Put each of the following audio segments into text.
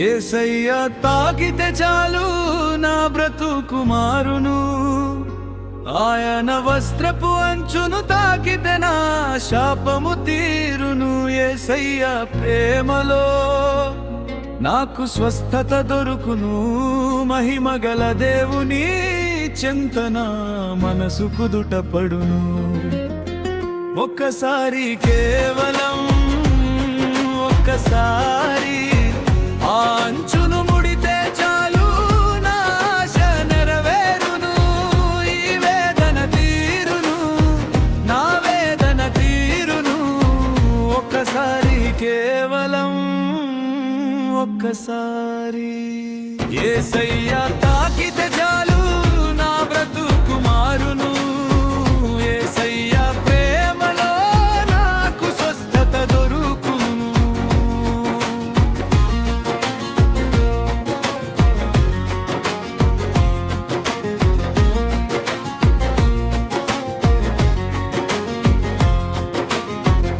యేసయ్య తాకితే చాలు నా బ్రతుకు మారును, ఆయన వస్త్రపు అంచును తాకితే నా శాపము తీరును. యేసయ్య ప్రేమలో నాకు స్వస్థత దొరుకును, మహిమగల దేవుని చింతన మనసు కుదుట పడును. ఒక్కసారి కేవలం ఒక్కసారి ఆ అంచును ముడితే చాలు నా ఆశ నెరవేరును. ఈ వేదన తీరును, నా వేదన తీరును. ఒక్కసారి కేవలం ఒక్కసారి యేసయ్య తాకితే చాలు నా బ్రతుకు మారును. యేసయ్య ప్రేమలో నాకు స్వస్థత దొరుకును.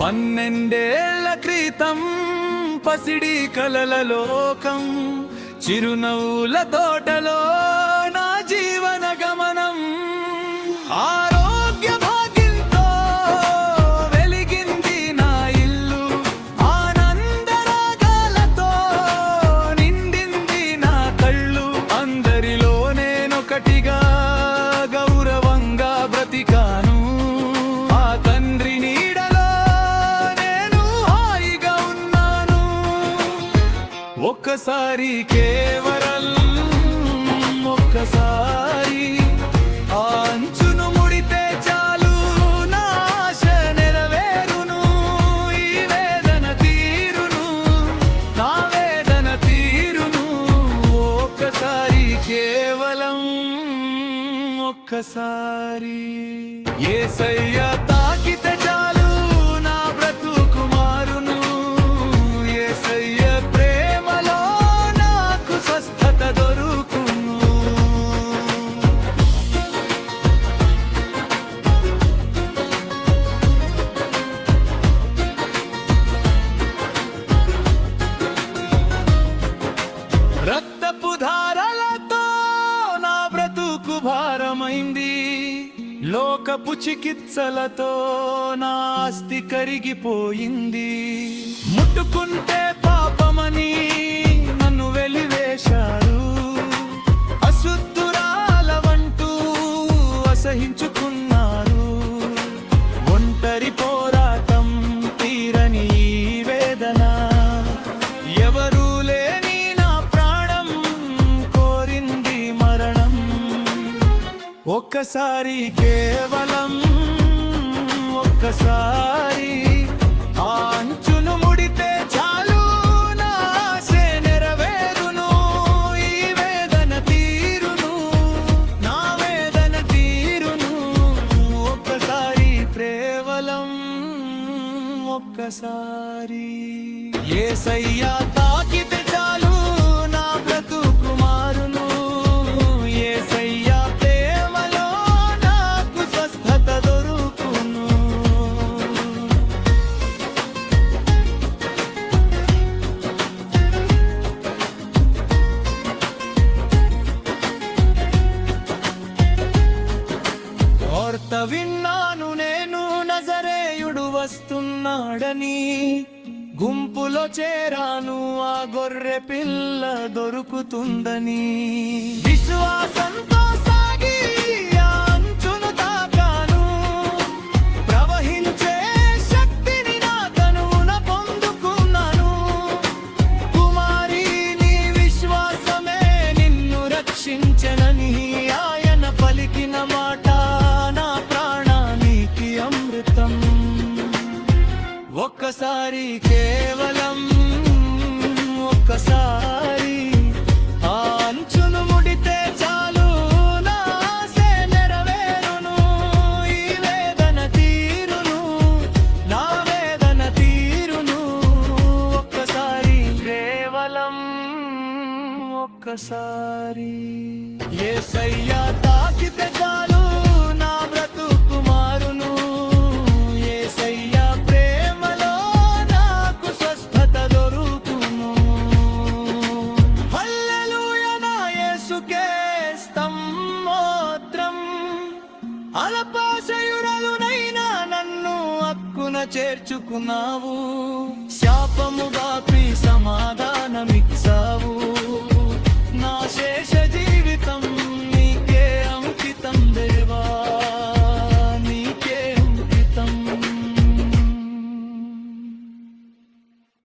పన్నెండేళ్ల క్రితం పసిడి కలల లోకం, చిరునవ్వుల తోటలో నా జీవన గమనం. ఆరోగ్య భాగ్యంతో వెలిగింది నా ఇల్లు, ఆనందరాగాలతో నిండింది నా కళ్ళు. అందరిలో నేనొకటిగా గౌరవంగా బ్రతికాను. ఆ తండ్రి నీడలో నేను హాయిగా ఉన్నాను. ఒక్కసారి కేవలం ఒక్కసారి ఆ అంచును ముడితే చాలు నా ఆశ నెరవేరును. ఈ వేదన తీరును, నా వేదన తీరును. ఒక్కసారి కేవలం ఒక్కసారి యేసయ్య తాకితే చాలు నా బ్రతుకు మారును. యేసయ్య ప్రేమలో నాకు స్వస్థత దొరుకును. రక్తపు ధారలతో నా బ్రతుకు భారమైంది, లోకపు చికిత్సలతో నా ఆస్తి కరిగిపోయింది. ముట్టుకుంటే పాపమని నన్ను వెలివేశారు, అశుద్ధురాలవంటూ అసహించుకున్నారు. ఒంటరి పోరాటం తీరని ఈ వేదన, ఎవరూ లేని నా ప్రాణం కోరింది మరణం. ఒక్కసారి కేవలం ఒక్కసారి ఆ అంచును ముడితే చాలు నా ఆశ నెరవేరును. ఈ వేదన తీరును, నా వేదన తీరును. ఒక్కసారి కేవలం ఒక్కసారి యేసయ్య తాకితే చాలు నా బ్రతుకు మారును. యేసయ్య ప్రేమలో నాకు స్వస్థత దొరుకును. వార్త విన్నాను నేను నజరేయుడు వస్తున్నాడని, గుంపులో చేరాను ఆ గొర్రె పిల్ల దొరుకుతుందని. విశ్వాసంతో సాగి ఆ అంచును తాకాను, ప్రవహించే శక్తిని నా తనువున పొందుకున్నాను. కుమారి నీ విశ్వాసమే నిన్ను రక్షించెనని ఆయన పలికిన మాట నా ప్రాణానికి అమృతం. ఒక్కసారి కేవలం ఒక్కసారి ఆ అంచును ముడితే చాలు నా ఆశ నెరవేరును. ఈ వేదన తీరును, నా వేదన తీరును. ఒక్కసారి కేవలం ఒక్కసారి యేసయ్య తాకితే చేర్చుకున్నావు శాపముగా సమాధానమిచ్చావు నా శేష